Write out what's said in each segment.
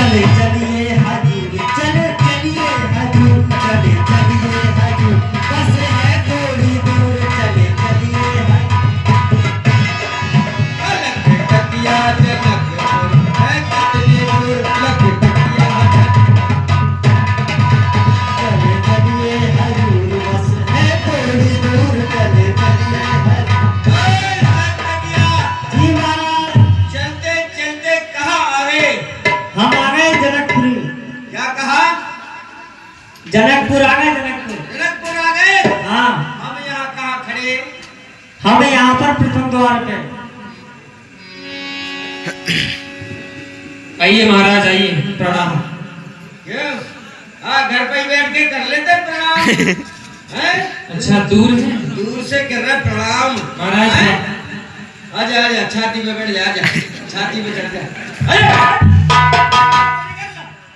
चले चलिए हजूर, चले चलिए हजूर, चले चलिए हजूर, बस है थोड़ी दूर, चले चलिए लखटकिया जनकपुर है कितनी दूर, लखटकिया चले चलिए हजूर, बस है थोड़ी दूर, चले चलिए लखटकिया। जी महाराज। चलते चलते कहाँ आ गए? हमारे जनकपुरी, क्या कहा? जनकपुर आ गए, जनकपुर। जनकपुर आ गए। हाँ, हम यहाँ कहाँ खड़े? हम यहाँ पर प्रथम द्वार पे। आइए महाराज, आइए, प्रणाम। क्यों? हाँ, घर पे ही बैठ के कर लेते प्रणाम। हैं? अच्छा, दूर है दूर से कर रहे प्रणाम महाराज। हैं? आजा आजा, छाती पे बैठ जा, आजा छाती पे चढ़ जा।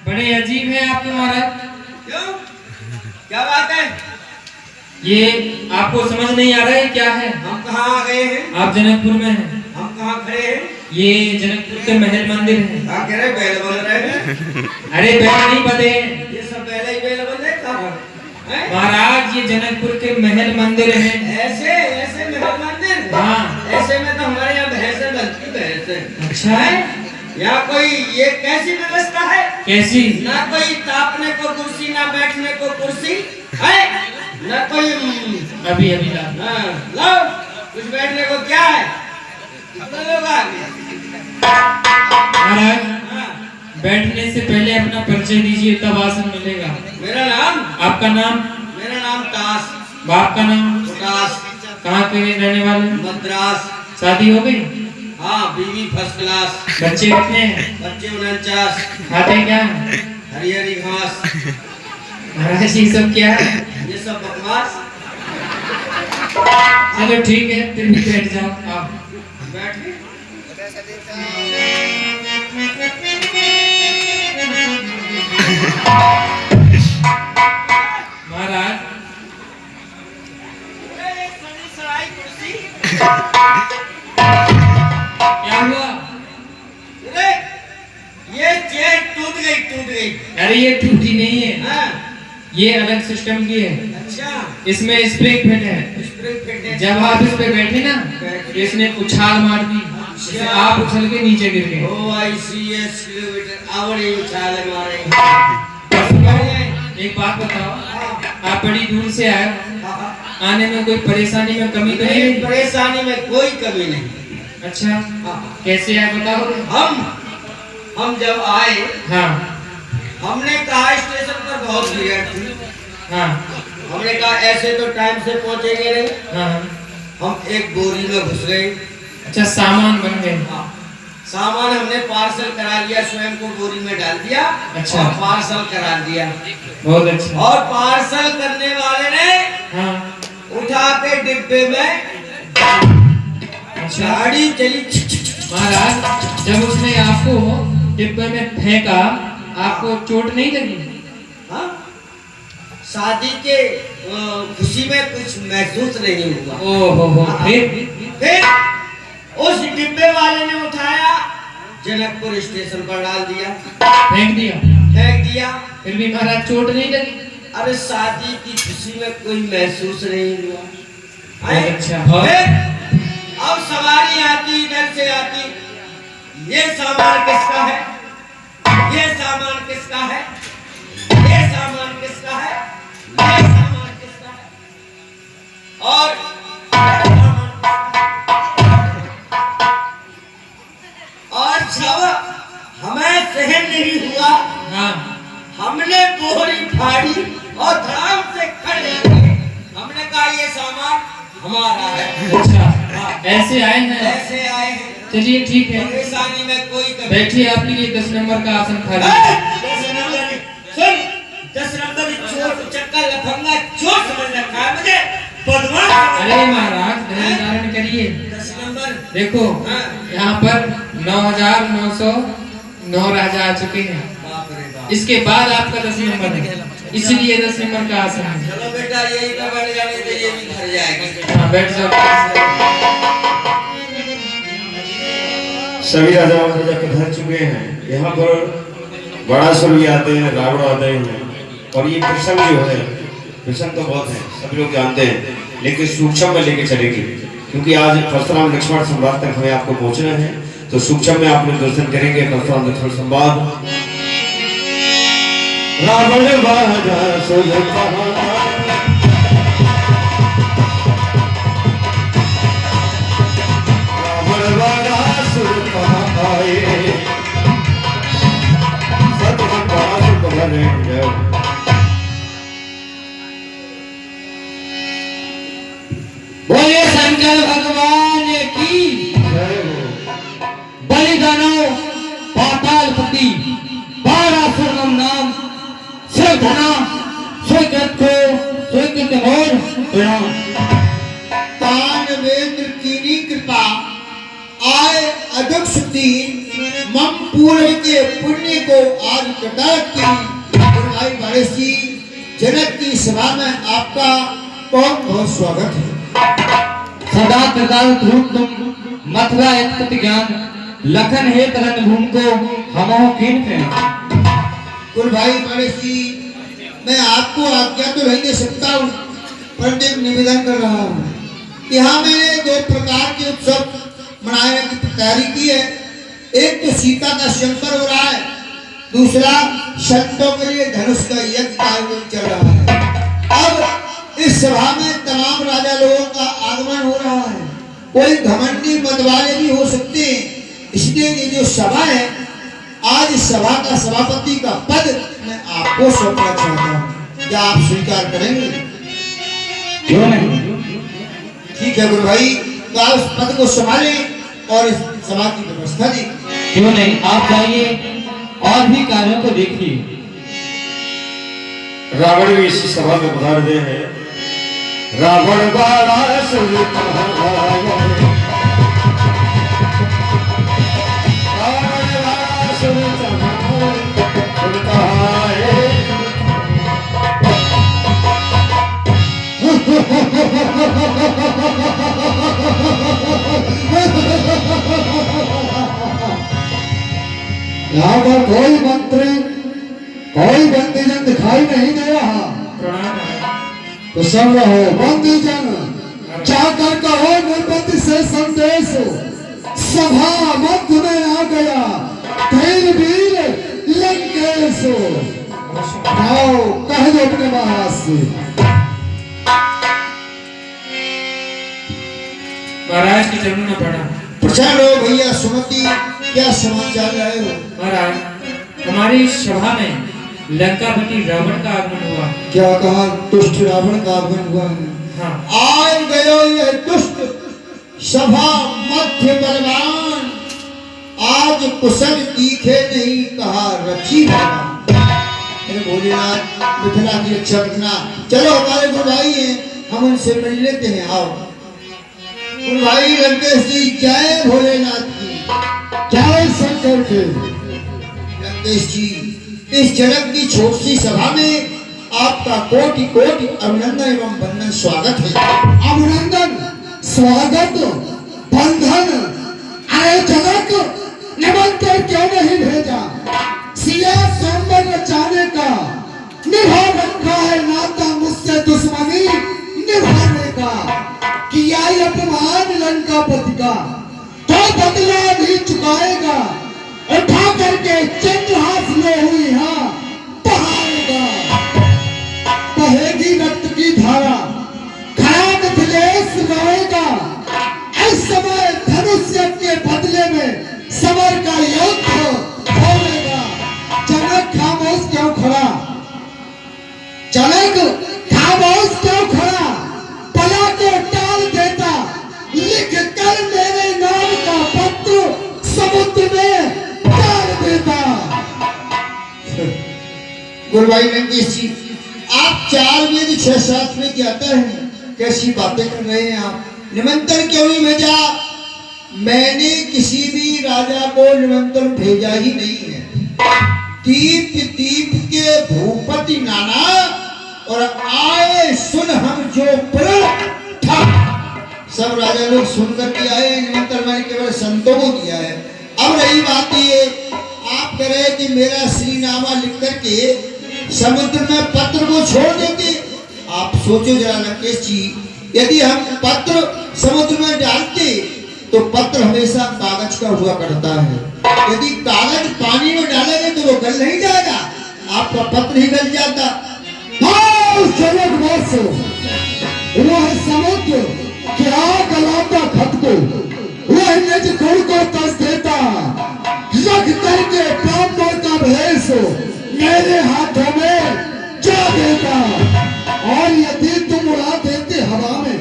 बड़े अजीब है आपके महाराज। क्यों? क्या बात है? ये आपको समझ नहीं आ रहा है क्या है? हम कहाँ आ गए हैं? आप जनकपुर में हैं। हम कहाँ खड़े हैं? ये जनकपुर के महल मंदिर है। क्या कह रहे? बैल बन रहे हैं? अरे बैल नहीं बने, ये सब बैल ही बैल बन रहे कहाँ? हैं? महाराज ये जनकपुर के महल मंदिर है। ऐसे ऐसे महल मंदिर? हाँ। ऐसे में तो हमारे यहाँ भैंसे बनती भैंसे। अच्छा है? यहाँ कोई ये कैसी व्यवस्था है? कैसी? ना कोई तापने को कुर्सी, ना बैठने को कुर्सी है, ना कोई अभी अभी ला। हाँ, लो कुछ बैठने को क्या है? कितने लोग आ गए? महाराज हाँ, बैठने से पहले अपना परिचय दीजिए, तब आसन मिलेगा। मेरा नाम? आपका नाम? मेरा नाम तास। बाप का नाम? उदास। कहाँ के रहने वाले? मद्रास। शादी हो गई? हाँ, बीवी फर्स्ट क्लास। बच्चे कितने हैं? बच्चे 49। खाते क्या? हरी हरी घास। महाराज ये सब क्या है? ये सब बकवास। चलो ठीक है, फिर भी बैठ जाओ आप। बैठिए। महाराज कुर्सी। क्या हुआ? अरे, ये चेयर टूट गई। अरे ये टूटी नहीं है, हाँ, ये अलग सिस्टम की है। अच्छा। इसमें स्प्रिंग फिट है। स्प्रिंग फिट है। जब आप इस पे बैठे ना तो इसने उछाल मार दी, जिससे आप उछल के नीचे गिर गए। ओ आई सी एस किलोमीटर आवड़ी उछाल मारे। एक बात बताओ, आप बड़ी दूर से आए, आने में कोई परेशानी में कमी तो नहीं नहीं, हुई? परेशानी में कोई कमी नहीं। अच्छा, हाँ, कैसे आए बताओ? हम जब आए, हाँ हमने कहा स्टेशन पर बहुत भीड़ थी। हाँ हमने कहा ऐसे तो टाइम से पहुंचेंगे नहीं। हाँ। हम एक बोरी में घुस गए। अच्छा, सामान बन गए। हाँ, सामान हमने पार्सल करा लिया, स्वयं को बोरी में डाल दिया। अच्छा। और पार्सल करा दिया। बहुत अच्छा। और पार्सल करने वाले ने हाँ उठा के डिब्बे में अच्छा। गाड़ी चली। महाराज जब उसने आपको डिब्बे में फेंका, आपको चोट नहीं लगी? हाँ? शादी के खुशी में कुछ महसूस नहीं हुआ। ओहो, फिर? फिर उस डिब्बे वाले ने उठाया, जनकपुर स्टेशन पर डाल दिया। फेंक दिया? फेंक दिया। फिर भी महाराज चोट नहीं लगी? अरे शादी की खुशी में कोई महसूस नहीं हुआ। बहुत अच्छा। फिर अब सवारी आती, इधर से आती, ये सामान किसका है? ये सामान किसका है? ये सामान किसका है? ये सामान किसका है? और जब हमें सहन नहीं हुआ, हाँ हमने बोरी फाड़ी और धड़ाम से खड़े हुए। हमने कहा ये सामान हमारा है। अच्छा, ऐसे आए हैं? ऐसे आए हैं। चलिए ठीक है, परेशानी में कोई कमी। बैठिए, आपके लिए 10 नंबर का आसन खाली। 10 नंबर सुन, 10 नंबर चोट चक्कर लफंगा चोट समझ रखा है मुझे, बदमाश। अरे महाराज धैर्य धारण करिए। 10 नंबर देखो यहाँ पर 9,909 राजा आ चुके हैं। बाप रे बाप। इसके बाद आपका 10 नंबर है, इसलिए 10 नंबर का आसन है। चलो बेटा, यही पे बैठ जाने तो ये भी घर जाएगी। हाँ बैठ जाओ। सभी राजा महाराजा पधार चुके हैं। यहाँ पर बड़ासुर भी आते हैं, रावण आते हैं, और ये प्रसंग जो है, प्रसंग तो बहुत है, सभी लोग जानते हैं, लेकिन सूक्ष्म में लेके चलेगी, क्योंकि आज परशुराम लक्ष्मण संवाद तक हमें आपको पहुंचना है, तो सूक्ष्म में आप लोग दर्शन करेंगे परशुराम लक्ष्मण संवाद। रावण बड़ासुर कहाँ बोले शंकर भगवान की बलिदानो पातालपति बारासुर नाम धना स्वीकृत को स्वीकृत और प्रणाम। तानवेंद्र कीनी कृपा आय अध्यक्ष तीन मम पूर्व के पुण्य को आज कटाक्ष की भाई बड़े सी जनक की सभा में आपका बहुत बहुत स्वागत है। सदा प्रकार रूप तुम मथुरा एक ज्ञान लखन है तरन भूम को हमो कीन थे। गुरु भाई बड़े सी मैं आपको आज्ञा तो नहीं दे सकता हूँ, परंतु एक निवेदन कर रहा हूँ। यहाँ मैंने दो प्रकार के उत्सव मनाने की तैयारी की है। एक तो सीता का शंकर हो रहा है, दूसरा संतों के लिए धनुष का यज्ञ का आयोजन चल रहा है। अब इस सभा में तमाम राजा लोगों का आगमन हो रहा है, कोई घमंडी मत वाले भी हो सकते हैं, इसलिए ये जो सभा है, आज इस सभा का सभापति का पद मैं आपको सौंपना चाहता हूँ, क्या आप स्वीकार करेंगे? क्यों नहीं? ठीक है गुरु भाई, तो आप उस पद को संभालें और इस सभा की व्यवस्था दी। क्यों नहीं, आप जाइए और भी कार्यों को देखिए। रावण भी इसी सभा में पधार रहे हैं। रावण बड़ासुर यहाँ पर कोई मंत्री कोई बंदीजन दिखाई नहीं दे रहा, तो सब रहो बंदीजन, जाकर कहो गुरुपति से संदेश सभा मध्य में आ गया धैर्य वीर लंकेश। आओ कह दो अपने महाराज से। महाराज के चरणों में पड़ा। प्रचार हो भैया, सुमति क्या समाचार लाए हो? महाराज हमारी सभा में लंकापति रावण का आगमन हुआ। क्या कहा? दुष्ट रावण का आगमन हुआ है। हाँ। आए गयो यह दुष्ट सभा मध्य बलवान, आज कुशल तीखे नहीं कहा रची भगवान। भोलेनाथ मिथिला की अच्छा रखना। चलो हमारे गुरु भाई हैं, हम उनसे मिल लेते हैं। आओ गुरु भाई लंकेश जी, जय भोलेनाथ की, जय शंकर के। लंकेश जी, इस जनक की छोटी सी सभा में आपका कोटि कोटि अभिनंदन एवं वंदन स्वागत है। अभिनंदन स्वागत बंधन। अरे जनक, निमंत्रण क्यों नहीं भेजा? सिया स्वयंवर रचाने का निभा रखा है नाता, मुझसे दुश्मनी निभाने का। किया अपमान लंकापति का, तो बदला भी चुकाएगा। उठा करके चंद्रहास में हुई हाँ बहाएगा। बहेगी रक्त की धारा, खड़ा मिथिलेश रोएगा। इस समय धनुष्य के बदले में समर का युद्ध होगा। जनक खामोश क्यों खड़ा? जनक खामोश क्यों खड़ा? पला को टाल देता, लिख कर मेरे नाम का पत्र समुद्र में डाल देता। गुरु भाई लंकेश जी, आप 4 बजे 6-7 में जाता है, कैसी बातें कर रहे हैं आप? निमंत्रण क्यों नहीं भेजा? मैंने किसी भी राजा को निमंत्रण भेजा ही नहीं है। दीप दीप के भूपति नाना, और आए सुन हम जो प्रण था। सब राजा लोग सुनकर के आए, निमंत्रण मैंने केवल संतों को दिया है। अब रही बात ये, आप आप कह रहे कि मेरा श्रीनामा लिख करके समुद्र में पत्र को छोड़ देते। आप सोचो जरा लंकेश जी, यदि हम पत्र समुद्र में डालते तो पत्र हमेशा कागज का हुआ करता है। यदि कागज पानी में डालेंगे तो वो गल नहीं जाएगा, आपका पत्र ही गल जाता। हाँ, वो है समुद्र क्या गलाता खत को, वह निज गुण को तस देता, रख करके ब्राह्मण का भेष मेरे हाथों में जा देता। और यदि तुम उड़ा देते हवा में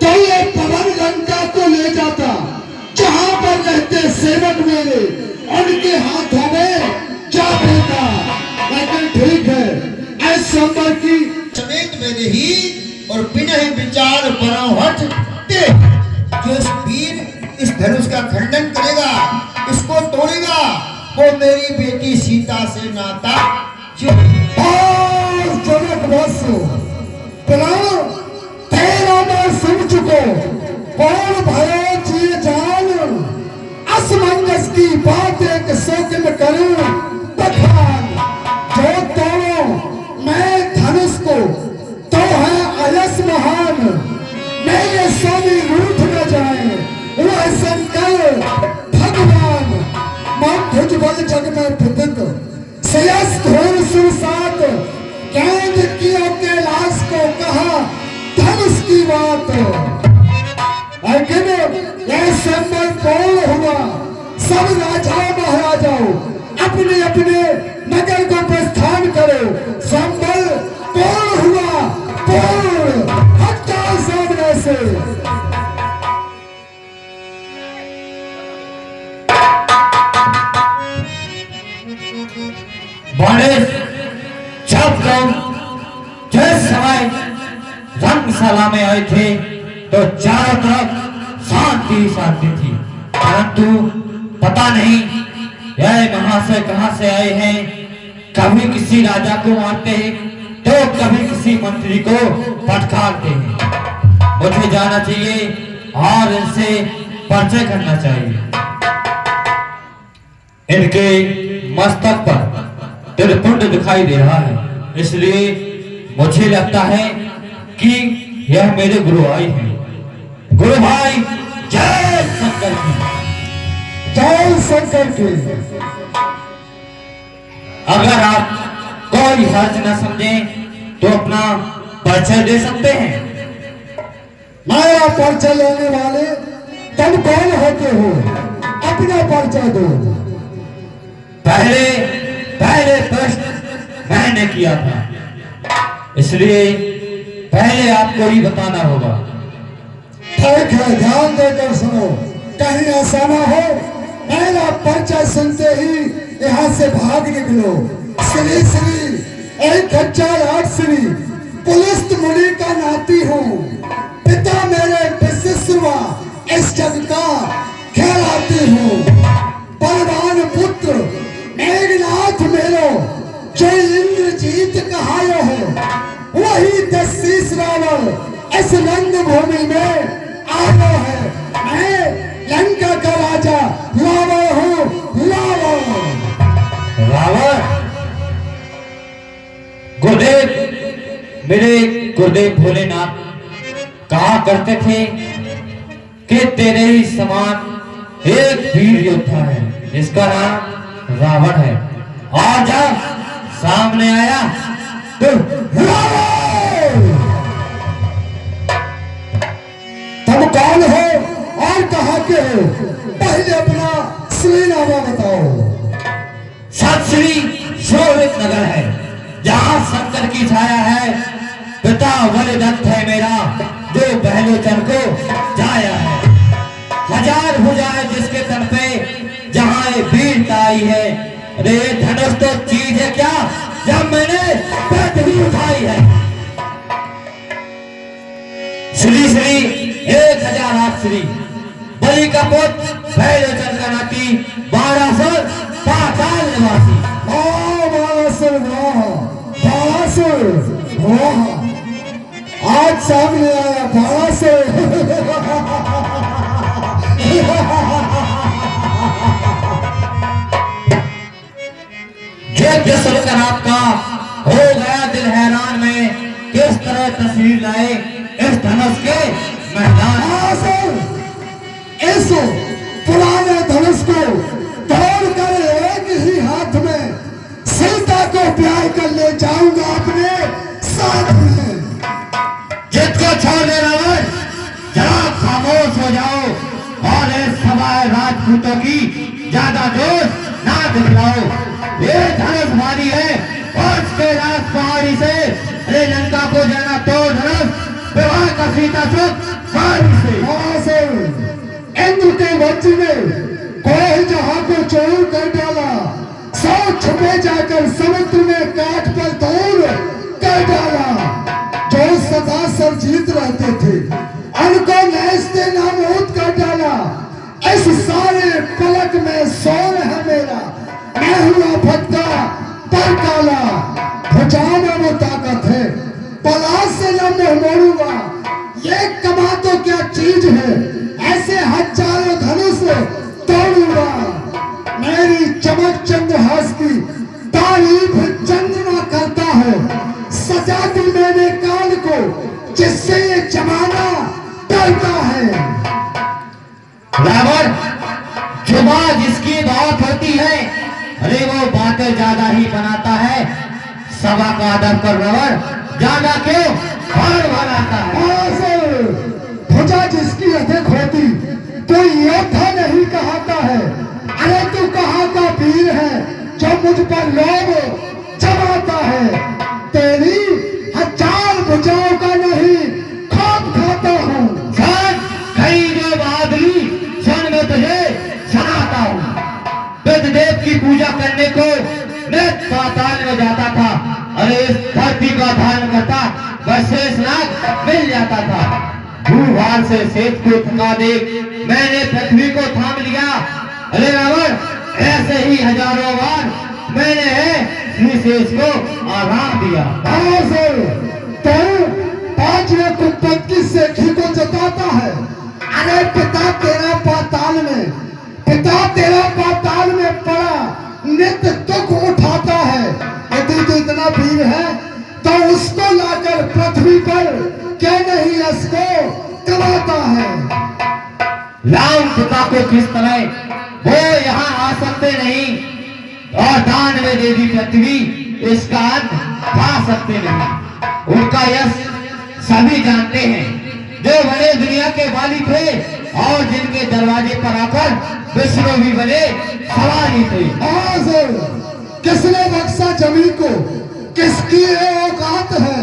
तो ये पवन लंका को ले जाता, जहां पर रहते सेवक मेरे उनके हाथों में जा देता। लेकिन ठीक है, ऐसा की समेत मैंने ही और बिना ही विचार पराहट दे, जो इस वीर इस धनुष का खंडन करेगा, इसको तोड़ेगा, वो मेरी बेटी सीता से नाता जो जनक बसो तेरा मैं सुन चुको, कौन भयो जी जान, असमंजस की बात एक सोच में करूं बखान। जो तोड़ो मैं धनुष को तो है अयस महान, मेरे स्वामी रूठ न जाए वह शंकर भगवान। मन भुज बल जग में विदित सयस धोर सुरसात, कैद किया कैलाश को कहा धनुष की बात। लेकिन यह संबल कौन हुआ, सब राजाओं महाराजाओं अपने अपने नगर को प्रस्थान करो। संबल कौन हुआ, कौन हट जाओ सामने से। जब लोग जिस समय रंगशाला में आए थे तो चारों तरफ शांति शांति थी, परंतु पता नहीं यह महाशय कहां से आए हैं। कभी किसी राजा को मारते हैं तो कभी किसी मंत्री को फटकारते हैं। मुझे जाना चाहिए और इनसे परिचय करना चाहिए। इनके मस्तक पर त्रिपुंड दिखाई दे रहा है, इसलिए मुझे लगता है कि यह मेरे गुरु भाई हैं। गुरु भाई जय शंकर की, जय शंकर की। अगर आप कोई हर्ज न समझें तो अपना परिचय दे सकते हैं। मेरा परिचय लेने वाले तुम कौन होते हो, अपना परिचय दो। पहले प्रश्न मैंने किया था, इसलिए पहले आपको ही बताना होगा। ठीक है, ध्यान देकर सुनो, कहीं ऐसा ना हो मेरा परिचय सुनते ही यहाँ से भाग निकलो। श्री श्री 1008 श्री पुलिस मुनि का नाती हूँ, पिता मेरे विश्ववा इस जग का कहलाती हूँ। बलवान पुत्र मेघनाथ मेरो जो इंद्रजीत कहायो है, वही दशीस रावण इस रंग भूमि में आयो है। मैं लंका का राजा रावण हूँ, रावण। गुरुदेव, मेरे गुरुदेव भोलेनाथ कहा करते थे कि तेरे ही समान एक वीर योद्धा है जिसका नाम रावण है, और जब सामने आया तो तुम कौन हो और कहाँ के हो, पहले अपना श्रीनामा बताओ। सत श्री शोभित नगर है जहाँ शंकर की छाया है, पिता बलिदत्त है मेरा जो बहलोचन को जाया है। हजार भुजाएं जिसके तन पे जहाँ ये वीरता आई है, अरे धनुष तो चीज है क्या जब मैंने पृथ्वी उठाई है। श्री श्री 1008 श्री बलि का पुत्र बहलोचन का नाती 1200 पाताल निवासी। आज सामने आया 1200। जनाब का हो गया दिल हैरान में, किस तरह तस्वीर लाए इस धनुष के मैदान। इस पुराने धनुष को तोड़ कर एक ही हाथ में सीता को ब्याह कर ले जाऊंगा अपने साथ में। जिसको छोड़ दे रावण, जरा खामोश हो जाओ और इस सवाए राजपूतों की ज्यादा जोश ना दिखलाओ। ये धनुष भारी है और उसके राज पहाड़ी से अरे लंका को जाना तो धनुष विवाह का सीता सुख पहाड़ी से। इंद्र के वज्र ने कोई जहां को चोर कर डाला, सौ छुपे जाकर समुद्र में काट पर दूर कर डाला। जो सदा सरजीत रहते थे उनको नैस्ते नामूद कर डाला। इस सारे पलक में सोर है मेरा, मैं हुआ भटका पर काला। भुजाओं में वो ताकत है, पलाश से न मुंह मोड़ूंगा। ये कमा तो क्या चीज है, ऐसे हजारों धनुष तोड़ूंगा। मेरी चमक चंद्रहास की तारीफ चंद्रमा करता है। सजा दी मैंने काल को जिससे ये जमाना डरता है। रावण जुबा जिसकी बात होती है अरे वो बातें ज्यादा ही बनाता है। सभा का अदब कर रावण ज्यादा क्यों और बनाता है। भुजा जिसकी अधिक होती कोई योद्धा नहीं कहता है। अरे तू कहाँ का वीर है जो मुझ पर लोभ जमाता है। तेरी हजार भुजाओं का नहीं खौफ खाता हूँ। कहीं जो बहादुरी सन में तुझे सुनाता हूँ। देव की पूजा करने को मैं पाताल में जाता था, अरे इस धरती का धारण करता बस शेषनाग मिल जाता था। भूभार से शेष को थका दे मैंने पृथ्वी को थाम लिया। अरे रावण ऐसे ही हजारों बार मैंने शेष को आराम दिया। तो पांचवें कुत्तक की सेठी को जताता है। अरे पिता तेरा पाताल में पड़ा नित्य दुख उठाता है। यदि तो इतना वीर है तो उसको लाकर पृथ्वी पर क्या नहीं इसको कमाता है। राम पिता को किस तरह वो यहाँ आ सकते नहीं और दान में देवी पृथ्वी इसका अंत पा सकते नहीं। उनका यश सभी जानते हैं, जो बड़े दुनिया के वाली थे और जिनके दरवाजे पर आकर विष्णु भी बने सवारी थे। किसने बख्शा जमीन को, किसकी औकात है।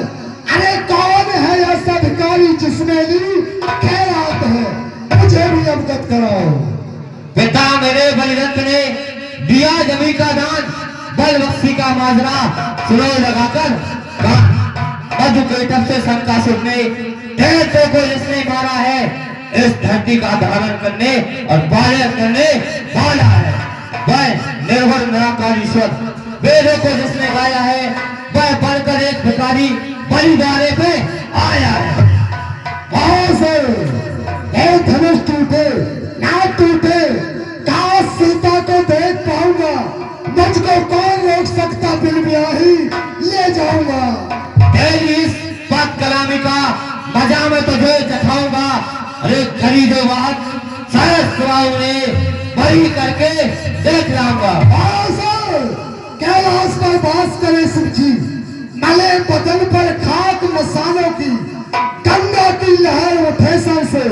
अरे कौन है ऐसा अधिकारी जिसने ली खैरात है, मुझे भी अवगत कराओ। पिता मेरे बलिरथ ने दिया जमीन का दान, बल बख्शी का माजरा सुनो लगाकर मधु के तब से शंकासुर ने दैत्यों को जिसने मारा है इस धरती का धारण करने और पालन करने वाला है। वह निर्भर निराकार ईश्वर, वेदों को जिसने गाया है वह बनकर एक भिखारी बलिदाने पे आया है। धनुष टूटे ना टूटे, काश सीता को देख पाऊंगा। मुझको कौन रोक सकता, बिन ब्याही ले जाऊंगा। तेरी इस बात कलामी का मजा में तुझे चखाऊंगा। अरे खरीदो बात सहस्त्राओं ने बड़ी करके देख लाऊंगा। कैलाश पर वास करे शिव जी, मले बदन पर खाक मसालों की। गंगा की लहर उठे सर से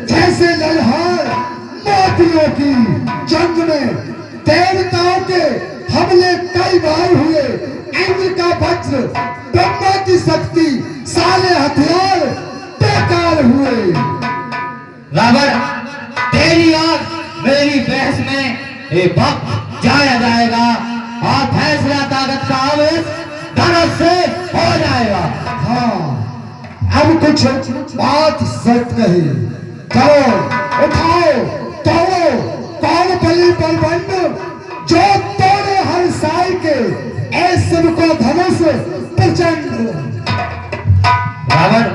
जैसे लहर मोतियों की। जंग में देवताओं के हमले कई बार हुए। इंद्र का वज्र, ब्रह्मा की शक्ति, सारे हथियार बेकार हुए। रावण तेरी और मेरी बहस में एक वक्त जाया जाएगा और फैसला ताकत का आवेश धनुष से हो जाएगा। हाँ, अब कुछ बात सच कही। चलो उठाओ, तोड़ो कौन बलि बलवंत जो तोड़े हर साई के ऐसे को धनुष प्रचंड। रावण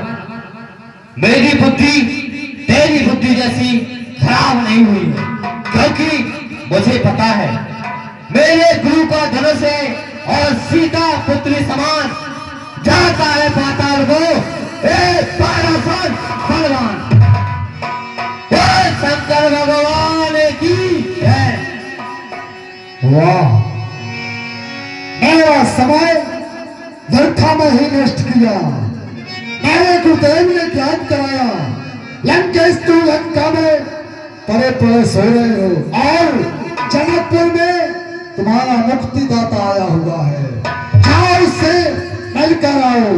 मेरी बुद्धि तेरी बुद्धि जैसी खराब नहीं हुई, क्योंकि मुझे पता है मेरे गुरु का धनुष है और सीता पुत्री समान जाता है पाताल को पारासन बलवान। शंकर भगवान की है। वाह, मेरा समय व्यर्था में ही नष्ट किया। मेरे गुरुदेव ने ज्ञान कराया, लंकेश तू लंका में परे परे सो रहे हो और जनकपुर में तुम्हारा मुक्तिदाता आया हुआ है, जाओ उससे मिलकर आओ।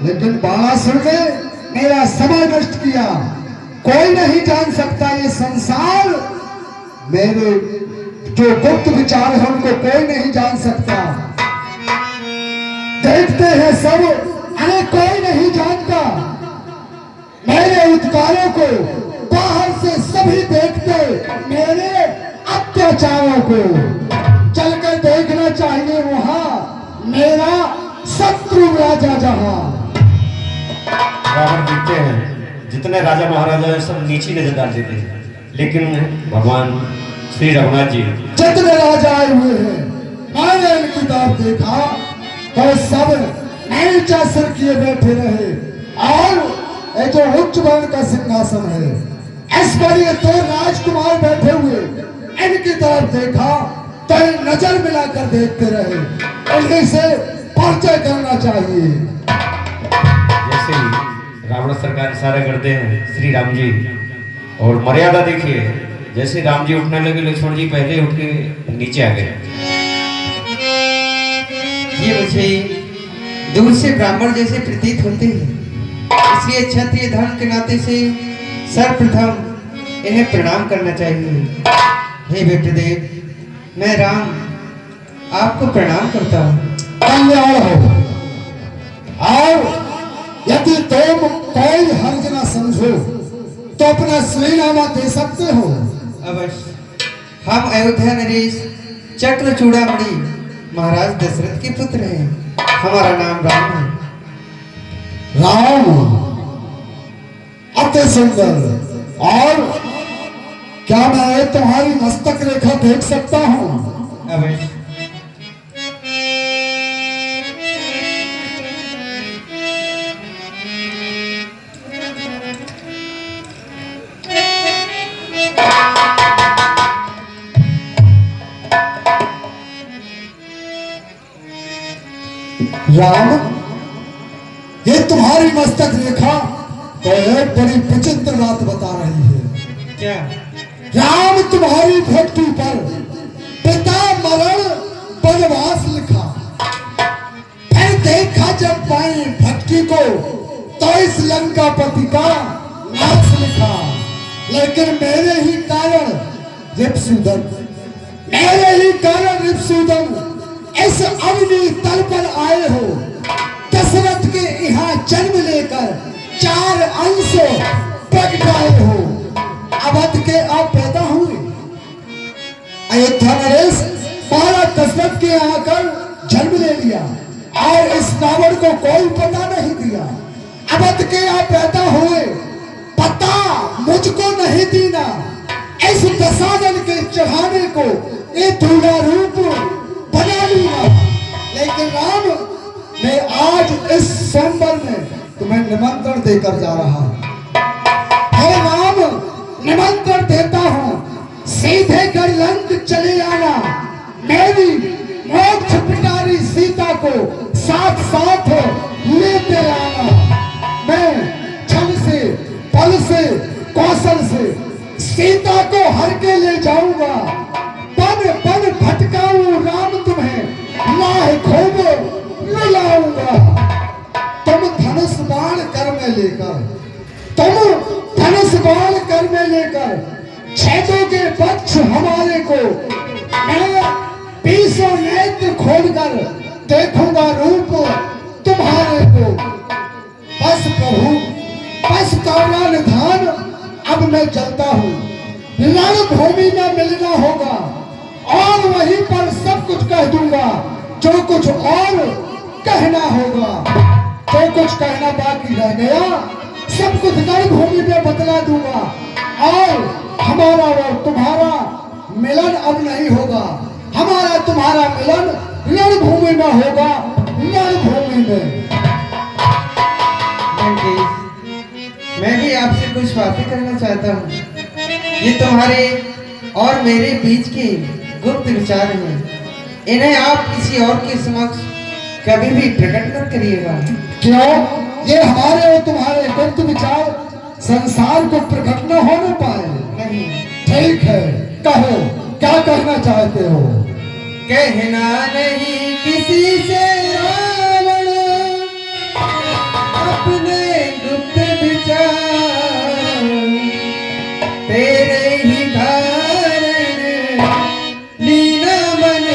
लेकिन बाणासुर ने मेरा समय नष्ट किया। कोई नहीं जान सकता ये संसार, मेरे जो गुप्त विचार है उनको कोई नहीं जान सकता। देखते हैं सब, अरे कोई नहीं जानता मेरे उत्कारों को। बाहर से सभी देखते मेरे अत्याचारों को। चलकर देखना चाहिए वहां मेरा शत्रु राजा जहां। रावण देखते हैं जितने राजा महाराजा हैं सब नीची नजर डाल देते हैं, लेकिन भगवान श्री रघुनाथ जी जितने राजा आए हुए हैं मैंने इनकी तरफ देखा तो सब नीचा सिर किए बैठे रहे और ये जो उच्च वर्ण का सिंहासन है इस पर ये दो राजकुमार बैठे हुए, इनकी तरफ देखा तो नजर मिलाकर देखते रहे। उन्हीं से परिचय करना चाहिए। जैसे ही रावण सरकार इशारा करते हैं श्री राम जी, और मर्यादा देखिए, जैसे राम जी उठने लगे लक्ष्मण जी पहले उठ के नीचे आ गए। ये मुझे दूर से ब्राह्मण जैसे प्रतीत होते हैं, इसलिए क्षत्रिय धर्म के नाते से सर्वप्रथम इन्हें प्रणाम करना चाहिए। हे बेटदेव, मैं राम आपको प्रणाम करता हूँ। कल्याण हो। और यदि तुम कोई हर्ज न समझो तो अपना श्रीनामा दे सकते हो। अवश्य। हम अयोध्या नरेश चक्र चूड़ामणि महाराज दशरथ के पुत्र हैं। हमारा नाम राम है। राम, अति सुंदर। और क्या मैं तुम्हारी मस्तक रेखा देख सकता हूँ? अवश्य। राम, ये तुम्हारी मस्तक रेखा तो एक बड़ी विचित्र बात बता रही है। क्या? राम, तुम्हारी भक्ति पर पिता मरण वनवास लिखा, फिर देखा जब पाई भक्ति को तो इस लंकापति का नाश लिखा। लेकिन मेरे ही कारण रिपुसूदन, मेरे ही कारण रिपुसूदन इस अग्नि तल पर आए हो। दशरथ के यहाँ जन्म लेकर 4 अंश प्रगटाए हो। अवध के आप पैदा हुए, अयोध्या नरेश महाराज दशरथ के यहाँ आकर जन्म ले लिया और इस रावण को कोई पता नहीं दिया। अवध के आप पैदा हुए, पता मुझको नहीं दीना। इस दशानन के चढ़ाने को ये दूल्हा रूप बना लूंगा। लेकिन राम, मैं आज इस स्वयंवर में तुम्हें निमंत्रण देकर जा रहा हूं। हे राम, निमंत्रण देता हूं, सीधे गढ़लंक चले आना। मेरी मोक्ष पिटारी सीता को साथ साथ लेते आना। मैं छल से, पल से, कौशल से सीता को हर के ले जाऊंगा। पन पन भटकाऊं राम तुम्हें, लाह खूब मिलाऊंगा। तुम धनुष बाण कर में लेकर, तुम धनुष बाण कर में लेकर छेदोगे पक्ष हमारे को। मैं 20 नेत्र खोलकर देखूंगा रूप तुम्हारे को। बस प्रभु, बस कौना निधान, अब मैं चलता हूँ। रणभूमि में मिलना होगा और वहीं पर सब कुछ कह दूंगा जो कुछ और कहना होगा। जो कुछ कहना बाकी रह गया सब कुछ रणभूमि में बतला दूंगा। और हमारा और तुम्हारा मिलन अब नहीं होगा। हमारा तुम्हारा मिलन रणभूमि भूमि में होगा रणभूमि में। मैं भी आपसे कुछ बातें करना चाहता हूँ। ये तुम्हारे और मेरे बीच के गुप्त विचार हैं। इन्हें आप किसी और के समक्ष कभी भी प्रकट मत करिएगा। क्यों? ये हमारे और तुम्हारे गुप्त विचार संसार को प्रकट न होने पाए। नहीं, ठीक है, कहो क्या कहना चाहते हो? कहना नहीं किसी से रावण अपने गुप्त विचार, तेरे ही कारण लीना मन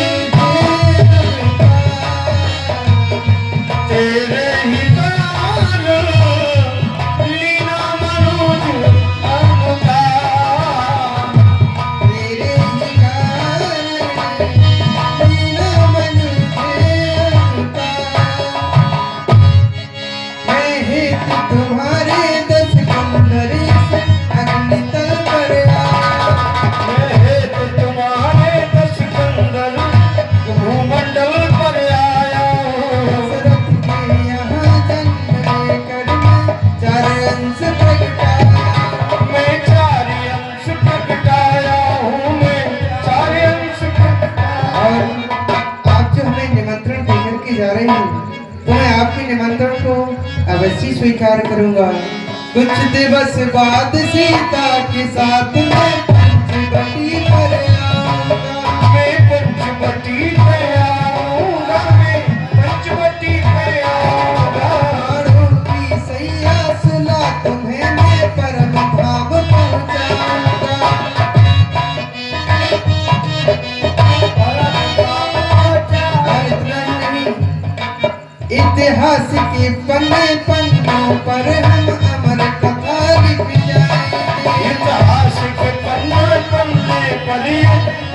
तेरे ही कारण लीना मनोज अवतार, तेरे ही कारण लीना मनोज अवतार। मैं हित तुम्हारे 10 कंधरे से अग्नि तल पर आया, मैं हित तुम्हारे 10 कंधर भूमंडल पर आया। दशरथ के यहाँ जन्म लेकर मैं 4 अंश प्रगटाया, मैं 4 अंश प्रगटाया हूँ, मैं 4 अंश प्रगटाया। और आप जो हमें निमंत्रण देकर के जा रहे हैं, तो मैं आपके निमंत्रण को अवश्य स्वीकार करूंगा। कुछ दिवस बाद सीता के साथ मैं पंचवटी पर आऊंगा, मैं पंचवटी पे आऊंगा, मैं पंचवटी पे आऊंगा। हारों की सैया सुला तुम्हें मैं परम धाम पहुंचाऊंगा, और इतना ही नहीं, इतिहास के पन्ने पन्नों पर हम अमर कथा लिख जाएंगे। इतिहास के पन्ने पन्ने पर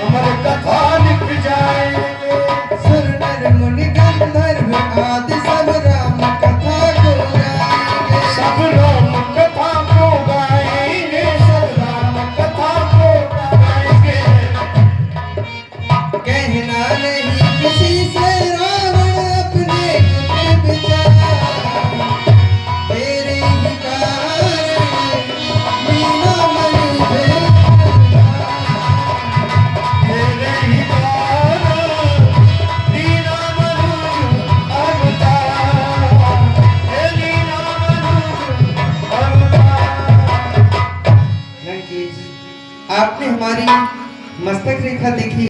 अमर कथा लिख जाएंगे। सुर नर मुनि गंधर्व आदि सब राम कथा को गाएंगे, सब राम कथा को गाएंगे, सब राम कथा को गाएंगे। कहना नहीं किसी से रावण अपने गुप्त विचार, तेरे ही कारण लीना मन तेरे ही कारण लीना मन अवतार, लीना मन अवतार। लंकेश, आपने हमारी मस्तक रेखा देखी।